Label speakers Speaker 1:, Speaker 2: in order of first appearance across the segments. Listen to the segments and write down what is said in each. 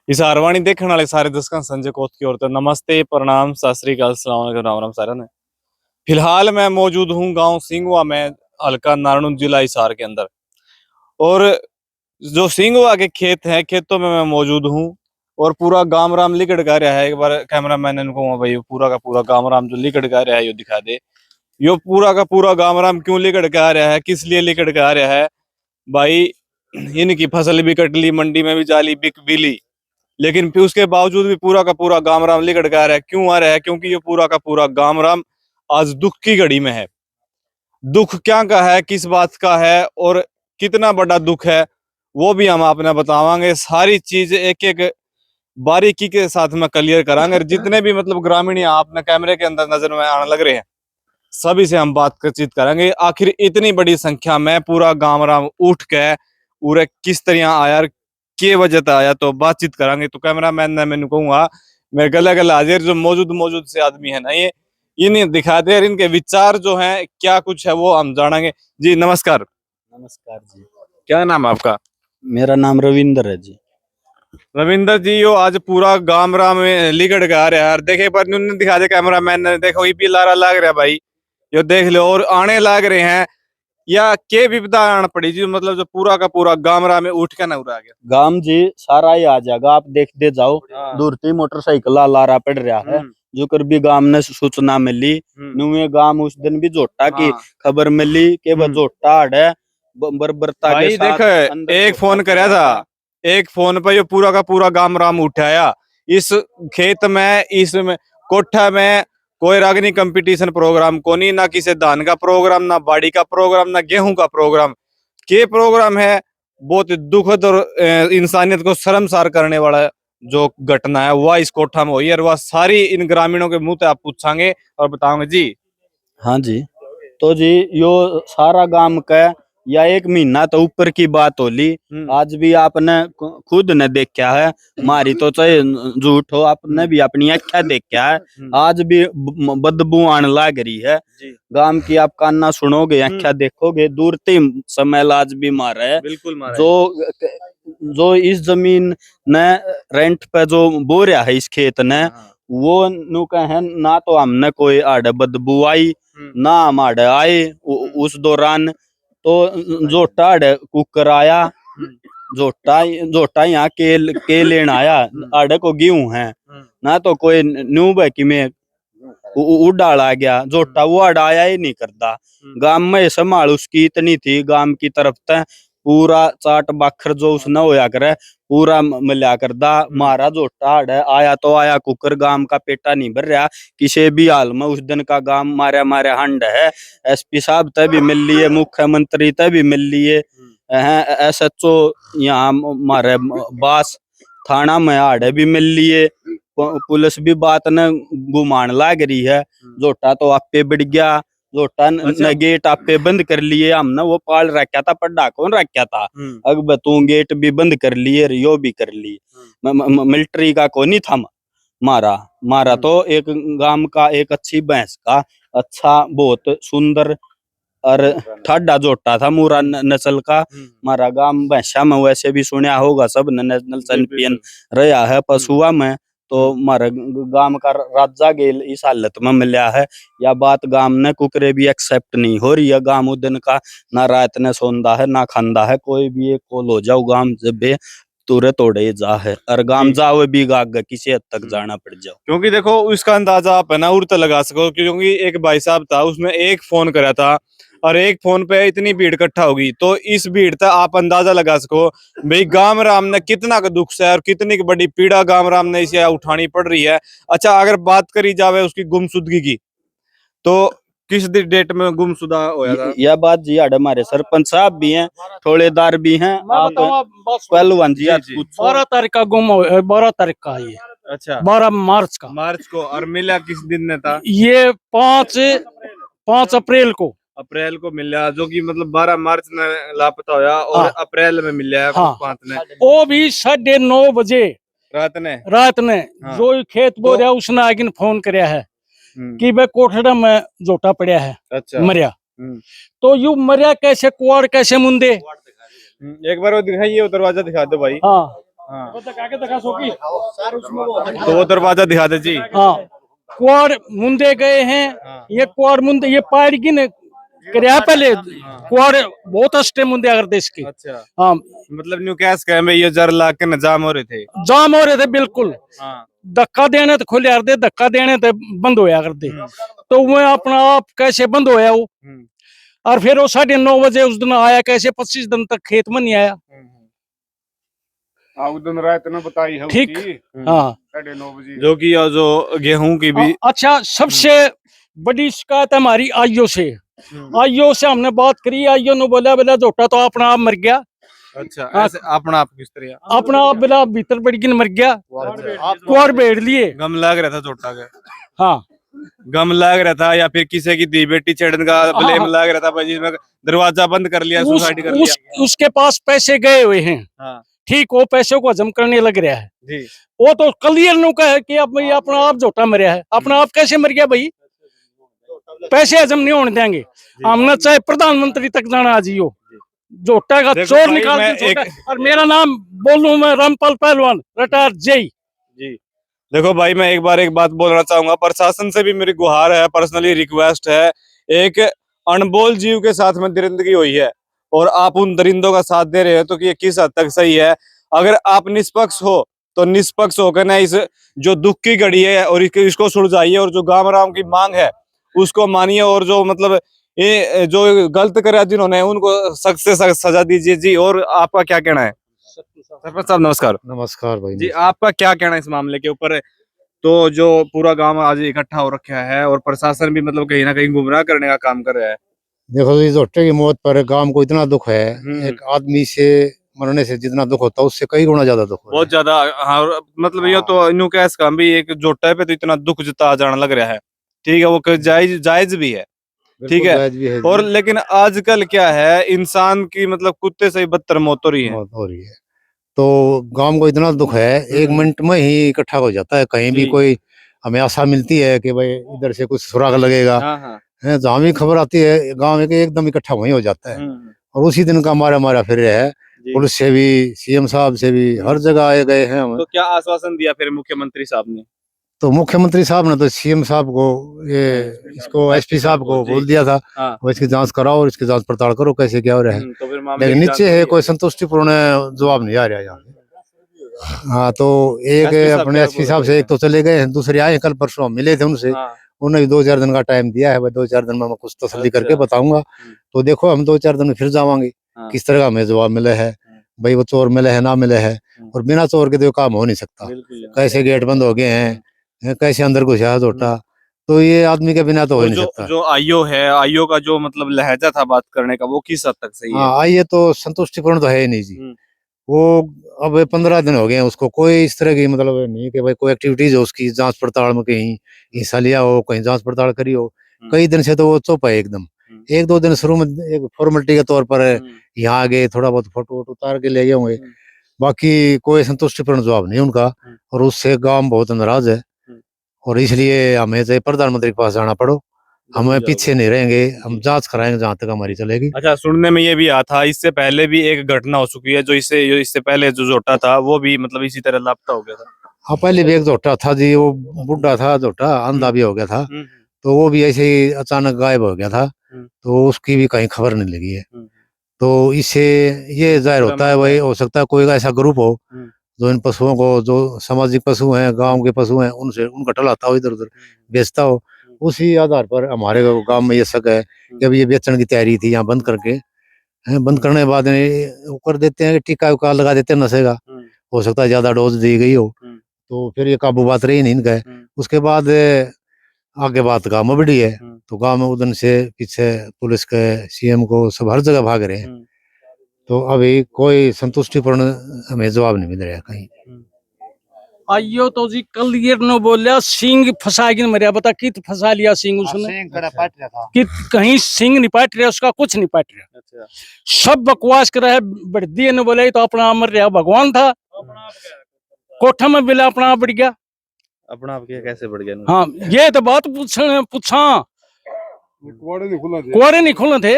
Speaker 1: इस आरवाणी देखने वाले सारे दर्शकों संजय कोत की ओर से नमस्ते, प्रणाम, सत श्री अकाल, अस्सलाम वालेकुम, राम राम सारा ने। फिलहाल मैं मौजूद हूँ गांव सिंगवा में, हल्का नारायण जिला हिसार के अंदर। और जो सिंगवा के खेत हैं, खेतों में मैं मौजूद हूँ और पूरा गाम राम लिकड़ का रहा है। एक बार कैमरा मैन इनको भाई पूरा का पूरा गाम राम जो लिकड़ का रहा है यो दिखा दे। यो पूरा का पूरा गाम राम क्यों लिकड़ के आ रहा है, किस लिए लिकड़ के आ रहा है भाई? इनकी फसल भी कट ली, मंडी में भी जाली बिक भी ली, लेकिन फिर उसके बावजूद भी पूरा का पूरा गाम राम लिकड़ के आ रहा है। क्यों आ रहा है? क्योंकि ये पूरा का पूरा गाम राम आज दुख की घड़ी में है। दुख क्या का है, किस बात का है और कितना बड़ा दुख है, वो भी हम आपने बतावांगे। सारी चीज एक एक बारीकी के साथ में क्लियर करांगे। जितने भी मतलब ग्रामीण यहाँ आपने कैमरे के अंदर नजर में आने लग रहे हैं, सभी से हम बातचीत करेंगे। आखिर इतनी बड़ी संख्या में पूरा गांव राम उठ के पूरे किस तरह आया, के वजह से आया, तो बातचीत करेंगे। तो कैमरा मैन ने मैंने कहूंगा मेरे गले गले हाजिर जो मौजूद मौजूद से आदमी है ना, ये इन्हें दिखा दे, इनके विचार जो हैं क्या कुछ है वो हम जानेंगे। जी नमस्कार।
Speaker 2: नमस्कार जी।
Speaker 1: क्या नाम है आपका?
Speaker 2: मेरा नाम रविंदर है जी।
Speaker 1: रविंदर जी, यो आज पूरा गांव राम में लिकड़ के आ रहा है यार। देखे पर उन्होंने दिखा दे कैमरा मैन ने, देखो ये भी लारा लाग रहा है भाई, यो देख लो। और आने लाग रहे हैं या के विपदा आना पड़ी जी, मतलब जो पूरा का पूरा गांव राम में उठ के ना उड़ा गया।
Speaker 2: गांव जी सारा ही आ जाएगा, आप देखते जाओ। दूर थी मोटरसाइकिल लारा पड़ रहा है, जो कर भी गांव ने सूचना मिली। नुए गांव उस दिन भी जोटा की खबर मिली कि वह जोटा है बर्बरता के साथ।
Speaker 1: देख एक फोन कराया था, एक फोन पे ये पूरा का पूरा गांव राम उठाया। इस खेत में, इस कोठा में कोई रागनी कंपटीशन प्रोग्राम को नहीं, ना किसी धान का प्रोग्राम, ना बाड़ी का प्रोग्राम, ना गेहूं का प्रोग्राम। के प्रोग्राम है बहुत दुखद और इंसानियत को शर्मसार करने वाला जो घटना है वह इस कोठा में हुई है। और वह सारी इन ग्रामीणों के मुंह से आप पूछांगे और बताओगे जी।
Speaker 2: हाँ जी, तो जी यो सारा गांव का या एक महीना तो ऊपर की बात होली। आज भी आपने खुद ने देखा है, मारी तो चाहे झूठ हो, आपने भी अपनी अक्खा देखा है। आज भी बदबू आने लग रही है गांव की। आप कान्ना सुनोगे, अक्खा देखोगे, दूर ते समय आज भी मारा है।
Speaker 1: बिल्कुल मारा
Speaker 2: जो इस जमीन ने रेंट पे जो बो रहा है इस खेत ने, वो नु कहे ना तो हमने कोई आड़े बदबू आई ना हम आड़े आए उस दौरान। तो जोटा आड़े कुकर आया, जोटा यहाँ के लेन आया, आड़े को गेहूं है ना तो कोई न्यू है कि मैं उड़ाला गया। जोटा वो अड़ाया ही नहीं करता। गांव में संभाल उसकी इतनी थी, गांव की तरफ तक पूरा चाट बाखर जो उसने होया करे पूरा मिला कर दा। मारा जोटा अड़ आया तो आया कुकर, गांव का पेटा नहीं भर रहा किसी भी हाल में। उस दिन का गांव मारे मारे हंड है। एसपी साहब तय भी मिल लिए, मुख्यमंत्री तय भी मिल लिए, SHO यहाँ मारे बास थाना में आड़े भी मिल लिए। पुलिस भी बात न घुमान लाग रही है। जोटा तो आपे बढ़ गया, जोटा ने गेट आपे बंद कर लिए। हमने वो पाल रखा था, पड्डा कौन रखा था, अब तू गेट भी बंद कर लिए, रियो भी कर ली। मिलिट्री का कोई नहीं था मारा। मारा तो एक गांव का एक अच्छी भैंस का, अच्छा बहुत सुंदर और ठाडा जोटा था, मूरा नस्ल का। मारा गांव भैंसा में वैसे भी सुना होगा सब, नेशनल चैंपियन रहा है पशुआ में। तो मारे गांव का राजा गेल इस हालत में मिला है। या बात गांव ने कुकरे भी एक्सेप्ट नहीं हो रही है। गांव दिन का ना रात ने सोंदा है ना खांदा है। कोई भी एक कॉल हो जाओ गांव जब तुरे तोड़े जा है, और गांव जाओ भी गाग किसी हद तक जाना पड़ जाओ।
Speaker 1: क्योंकि देखो उसका अंदाजा आप है ना उड़ता लगा सको, क्योंकि एक भाई साहब था, उसने एक फोन करा था और एक फोन पे इतनी भीड़ इकट्ठा होगी, तो इस भीड़ तक आप अंदाजा लगा सको भाई गांव राम ने कितना का दुख से और कितनी बड़ी पीड़ा गांव राम ने इसे उठानी पड़ रही है। अच्छा, अगर बात करी जावे उसकी गुमशुदगी की, तो किस डेट में गुमशुदा होया था?
Speaker 2: यह बात जी हमारे सरपंच साहब भी हैं, ठोलेदार भी हैं। पहलवान जी
Speaker 3: 12 तारीख का गुम हो, 12 तारीख का ये।
Speaker 1: अच्छा,
Speaker 3: 12 मार्च का।
Speaker 1: मार्च को। और मिला किस दिन ने था?
Speaker 3: ये 5 अप्रैल को।
Speaker 1: अप्रैल को मिला, जो कि मतलब 12 मार्च में लापता होया और अप्रैल में मिला है।
Speaker 3: हाँ।
Speaker 1: 5 ने
Speaker 3: वो भी 9:30 बजे
Speaker 1: रात ने हाँ।
Speaker 3: जो खेत बो रहा उसने आगे फोन कराया है कि भाई कोठड़ा में जोटा पड़ा है। अच्छा। मरिया। तो यू मरिया कैसे, कुआड़ कैसे मुंदे?
Speaker 1: एक बार वो दिखाइए, वो दरवाजा दिखा दो भाई।
Speaker 3: हाँ, आगे दिखा सोकी।
Speaker 1: तो वो दरवाजा दिखा दे जी।
Speaker 3: हाँ, कुआर मुंदे गए हैं। ये कुआर मुंदे ये पाड़ की ने करया पहले कुआर बहुत अस्टे मुंदे अगर देश के।
Speaker 1: अच्छा,
Speaker 3: हाँ,
Speaker 1: मतलब न्यू कैश कह में ये जर ला के न जाम हो रहे थे।
Speaker 3: जाम हो रहे थे बिल्कुल।
Speaker 1: हाँ।
Speaker 3: धक्का देने तो खुले दे, धक्का देने तो बंद होया कर दे। तो वो अपना आप कैसे बंद होया वो। और फिर वो 9:30 उस दिन आया, कैसे 25 दिन तक खेत में नहीं आया।
Speaker 4: उस दिन रात ने बताई है
Speaker 3: ठीक।
Speaker 4: उसकी,
Speaker 3: हाँ,
Speaker 4: 9:30 बजे।
Speaker 1: जो कि जो गेहूं की भी।
Speaker 3: अच्छा, सबसे बड़ी शिकायत हमारी आईओ से। आईओ से हमने बात करी, आईओ ने बोला बोला झोटा तो अपना आप मर गया।
Speaker 1: अच्छा, ऐसे अपना आप किस तरह?
Speaker 3: अपना आप बिला भीतर पड़ के मर गया। कुआर बेड़ लिए।
Speaker 1: गम लग रहा था झोटा का।
Speaker 3: हाँ,
Speaker 1: गम लग रहा था या फिर किसी की दी बेटी चढ़ने का ब्लेम लग रहा था भाई, जिसमें दरवाजा बंद कर लिया, सुसाइड कर लिया।
Speaker 3: उसके पास पैसे गए हुए हैं।
Speaker 1: हाँ
Speaker 3: ठीक, वो पैसों को हजम करने लग रहा है
Speaker 1: जी।
Speaker 3: वो तो क्लियर नु का है कि अब भाई अपना आप झोटा मरिया है। अपना आप कैसे मर गया भाई? पैसे हजम नहीं होने देंगे। हमने चाहे प्रधानमंत्री तक जाना आज हो, झोटा का चोर निकाल के। और मेरा नाम बोलूं मैं रामपाल पहलवान, रिटायर जेई
Speaker 1: जी। देखो भाई, मैं एक बात बोलना चाहूंगा, प्रशासन से भी मेरी गुहार है, पर्सनली रिक्वेस्ट है। एक अनमोल जीव के साथ में दरिंदगी हुई है और आप उन दरिंदों का साथ दे रहे हो, तो ये किस हद तक सही है? अगर आप निष्पक्ष हो तो निष्पक्ष होकर ना इस जो दुख की घड़ी है और इसको सुलझाइए, और जो गांव राम की मांग है उसको मानिए, और जो मतलब ये जो गलत करा जिन्होंने उनको सख्त से सख्त सजा दीजिए जी। और आपका क्या कहना है? सरपंच साहब नमस्कार।
Speaker 4: नमस्कार भाई
Speaker 1: जी, आपका क्या कहना है इस मामले के ऊपर? तो जो पूरा गांव आज इकट्ठा हो रखा है और प्रशासन भी मतलब कहीं ना कहीं गुमराह करने का काम कर रहा है।
Speaker 4: देखो, इस झोटे की मौत पर गांव को इतना दुख है। एक आदमी से मरने से जितना दुख होता है उससे कई गुना ज्यादा दुख
Speaker 1: बहुत ज्यादा। हाँ, मतलब ये तो इन्हों कैस काम भी एक जोटा पे तो इतना दुख जता जाने लग रहा है। ठीक है, वो जायज भी है, ठीक है। और लेकिन आजकल क्या है, इंसान की मतलब कुत्ते से बदतर मौत हो रही है।
Speaker 4: तो गांव को इतना दुख है, 1 मिनट में ही इकट्ठा हो जाता है। कहीं भी कोई हमें आशा मिलती है कि भाई इधर से कुछ सुराग लगेगा, जहाँ भी खबर आती है गांव में एकदम इकट्ठा वहीं हो जाता है। और उसी दिन का मारा फिर है। पुलिस से भी, सीएम साहब से भी, हर जगह आए गए हैं हम।
Speaker 1: तो क्या आश्वासन दिया फिर मुख्यमंत्री साहब ने?
Speaker 4: तो मुख्यमंत्री साहब ने तो सीएम साहब को, ये इसको एसपी साहब को बोल दिया था, वो इसकी जांच कराओ और इसकी जांच पड़ताल करो कैसे क्या हो रहा है। लेकिन नीचे है कोई संतुष्टिपूर्ण जवाब नहीं आ रहा यहाँ। हाँ, तो एक अपने एसपी साहब से एक तो चले गए हैं, दूसरे आए कल परसों मिले थे उनसे। उन्होंने 2-4 दिन का टाइम दिया है, 2-4 दिन में मैं कुछ तसल्ली करके बताऊंगा। तो देखो, हम 2-4 दिन में फिर जावांगे, किस तरह का हमें जवाब मिले है, भाई वो चोर मिले है ना मिले है। और बिना चोर के तो काम हो नहीं सकता। कैसे गेट बंद हो गए हैं, कैसे अंदर घुसा झोटा, तो ये आदमी के बिना तो हो नहीं सकता।
Speaker 1: जो आईओ है, आईओ का जो मतलब लहजा था बात करने का, वो किस हद तक सही है?
Speaker 4: हाँ, आइए तो संतुष्टिपूर्ण तो है ही नहीं जी। वो अब 15 दिन हो गए हैं, उसको कोई इस तरह की मतलब नहीं कि भाई कोई एक्टिविटीज हो उसकी जांच पड़ताल में कहीं हिस्सा लिया हो, कहीं जांच पड़ताल करी हो। कई दिन से तो वो चुप है एकदम। 1-2 दिन शुरू में एक फॉर्मेलिटी के तौर पर यहाँ आ गए, थोड़ा बहुत फोटो वोटो उतार के ले गए होंगे, बाकी कोई संतुष्टिपूर्ण जवाब नहीं उनका। और उससे गांव बहुत नाराज है। और इसलिए हमें चाहे प्रधानमंत्री के पास जाना पड़ो, हमें पीछे नहीं रहेंगे, हम जांच कराएंगे जहां तक हमारी चलेगी।
Speaker 1: अच्छा, सुनने में ये भी आया था इससे पहले भी एक घटना हो चुकी है, जो इससे पहले जो झोटा था वो भी मतलब इसी तरह लापता हो गया था।
Speaker 4: हाँ, पहले भी एक झोटा था जी, वो बुढ़ा था झोटा, अंधा भी हो गया था। तो वो भी ऐसे ही अचानक गायब हो गया था, तो उसकी भी कहीं खबर नहीं लगी है। तो इससे ये जाहिर होता है भाई, हो सकता है कोई ऐसा ग्रुप हो जो इन पशुओं को, जो सामाजिक पशु हैं, गांव के पशु हैं, उनसे उनका टलाता हो, इधर उधर बेचता हो। उसी आधार पर हमारे गांव में ये शक है कि अभी ये बेचने की तैयारी थी, यहाँ बंद करके, बंद करने के बाद वो कर देते हैं कि टीका उका लगा देते हैं नशे का। हो सकता है ज्यादा डोज दी गई हो, तो फिर ये काबू बात रही नहीं इनका। उसके बाद आगे बात गाँव में बढ़ी है, तो गाँव में उधर से पीछे पुलिस के, सीएम को, सब हर जगह भाग रहे हैं। तो अभी कोई संतुष्टिपूर्ण हमें जवाब नहीं मिल रहा कहीं।
Speaker 3: आइयो तो जी क्लियर न बोलिया, सिंह फंसा के मरिया। बता कित फंसा लिया सिंह उसने? कि कहीं सिंह नहीं पाट रहा, उसका कुछ नहीं पाट रहा।
Speaker 1: अच्छा।
Speaker 3: सब बकवास कर रहा है। बढ़ी ने बोले तो अपना मर रहा, भगवान था कोठा में बिला अपना आप बढ़ गया।
Speaker 1: अपना आप कैसे बढ़ गया?
Speaker 3: हाँ, ये तो बात पूछा। कुआरे नहीं खुले थे,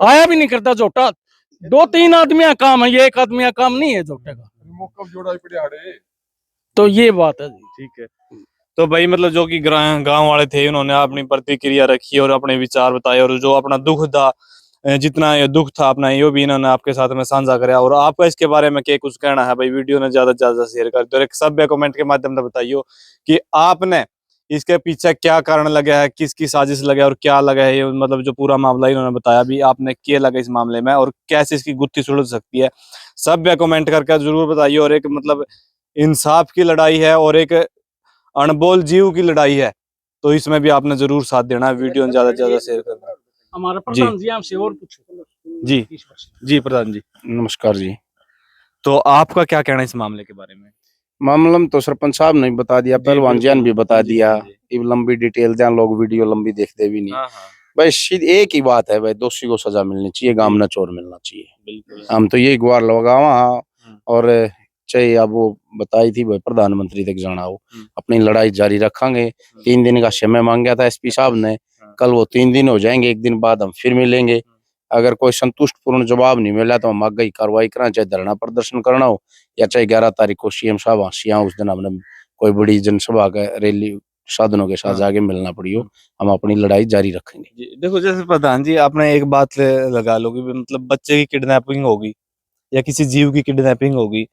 Speaker 3: आया भी नहीं करता झोटा। 2-3 आदमी का काम है, ये एक आदमी का काम नहीं है जोटे का। तो ये बात है जी।
Speaker 1: ठीक है। तो भाई मतलब जो कि गांव वाले थे उन्होंने अपनी प्रतिक्रिया रखी और अपने विचार बताए और जो अपना दुख था, जितना ये दुख था अपना ये भी इन्होंने आपके साथ में साझा कराया। और आपका इसके बारे में क्या कुछ कहना है भाई? वीडियो ने ज्यादा से ज्यादा शेयर कर दो और एक सभ्य कमेंट के माध्यम से बताइए कि आपने इसके पीछे क्या कारण लगा है, किसकी साजिश लगा है और क्या लगा है, ये मतलब जो पूरा मामला इन्होंने बताया भी आपने क्या लगा इस मामले में और कैसे इसकी गुत्थी सुलझ सकती है, सभ्य कमेंट करके जरूर बताइए। और एक मतलब इंसाफ की लड़ाई है और एक अनमोल जीव की लड़ाई है, तो इसमें भी आपने जरूर साथ देना है। वीडियो में ज्यादा से ज्यादा शेयर करना।
Speaker 3: हमारा प्रधान जी हमसे और पूछो
Speaker 1: जी जी प्रधान जी,
Speaker 5: नमस्कार जी।
Speaker 1: तो आपका क्या कहना है इस मामले के बारे में?
Speaker 5: मामला में तो सरपंच साहब ने बता दिया, पहलवान
Speaker 1: बिल्कुल।
Speaker 5: जान भी बता
Speaker 1: जी,
Speaker 5: दिया।
Speaker 1: जी।
Speaker 5: ये लंबी डिटेल दें, लोग वीडियो लंबी देखते भी नहीं।
Speaker 1: हाँ हाँ
Speaker 5: भाई सीधी एक ही बात है भाई, दोषी को सजा मिलनी चाहिए, गाम
Speaker 1: जी।
Speaker 5: न चोर मिलना चाहिए।
Speaker 1: बिल्कुल।
Speaker 5: हम तो यही गुहार लगावा।
Speaker 1: हम्म।
Speaker 5: और चाहे अब वो बताई थी भाई प्रधानमंत्री तक जाना हो, अपनी लड़ाई जारी रखेंगे। 3 दिन का समय मांगा था एसपी साहब ने, कल वो 3 दिन हो जाएंगे, 1 दिन बाद हम फिर मिलेंगे। अगर कोई संतुष्टपूर्ण जवाब नहीं मिला तो हम आगे कार्रवाई करा, चाहे धरना प्रदर्शन करना हो या चाहे 11 तारीख को सीएम साहब हासिया उस दिन हमने कोई बड़ी जनसभा का रैली साधनों के साथ जाके मिलना पड़ी हो, हम अपनी लड़ाई जारी रखेंगे।
Speaker 1: जी, देखो जैसे प्रधान जी आपने एक बात लगा लो कि मतलब बच्चे की किडनैपिंग होगी या किसी जीव की किडनैपिंग होगी,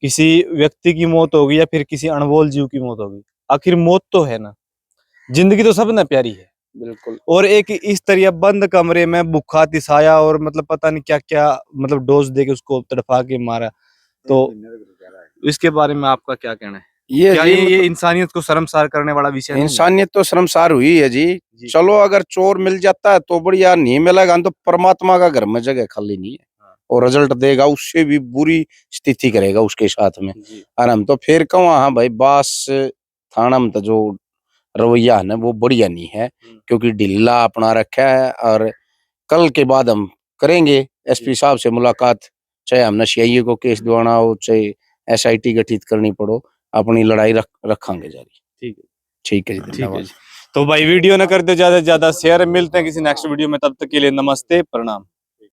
Speaker 1: किसी व्यक्ति की मौत होगी या फिर किसी अनमोल जीव की मौत होगी, आखिर मौत तो है ना, जिंदगी तो सबने प्यारी है।
Speaker 5: बिल्कुल।
Speaker 1: और एक इस तरह बंद कमरे में भूखा तिसाया और मतलब पता नहीं क्या क्या मतलब डोज दे के उसको तड़पा के मारा, तो इसके बारे में आपका क्या कहना है?
Speaker 5: ये
Speaker 1: क्या
Speaker 5: जी
Speaker 1: ये इंसानियत को शर्मसार करने वाला विषय नहीं है?
Speaker 5: इंसानियत तो शर्मसार हुई है जी।
Speaker 1: जी।
Speaker 5: चलो अगर चोर मिल जाता है तो बढ़िया, नहीं मिलेगा तो परमात्मा का घर में जगह खाली नहीं है, और रिजल्ट देगा, उससे भी बुरी स्थिति करेगा उसके साथ में।
Speaker 1: जी।
Speaker 5: और हम तो फिर कहूँ हाँ भाई, बास थाना में तो जो रवैया है ना वो बढ़िया नहीं है, क्योंकि ढीला अपना रखा है। और कल के बाद हम करेंगे एसपी साहब से मुलाकात, चाहे हमने सीआईए को केस दिवाना हो, चाहे एसआईटी गठित करनी पड़ो, अपनी लड़ाई रखेंगे जारी।
Speaker 1: ठीक है।
Speaker 5: ठीक है जी,
Speaker 1: ठीक है
Speaker 5: धन्यवाद।
Speaker 1: जी। तो भाई वीडियो ना कर दे ज्यादा से ज्यादा शेयर, मिलते हैं किसी नेक्स्ट वीडियो में, तब तक के लिए नमस्ते प्रणाम।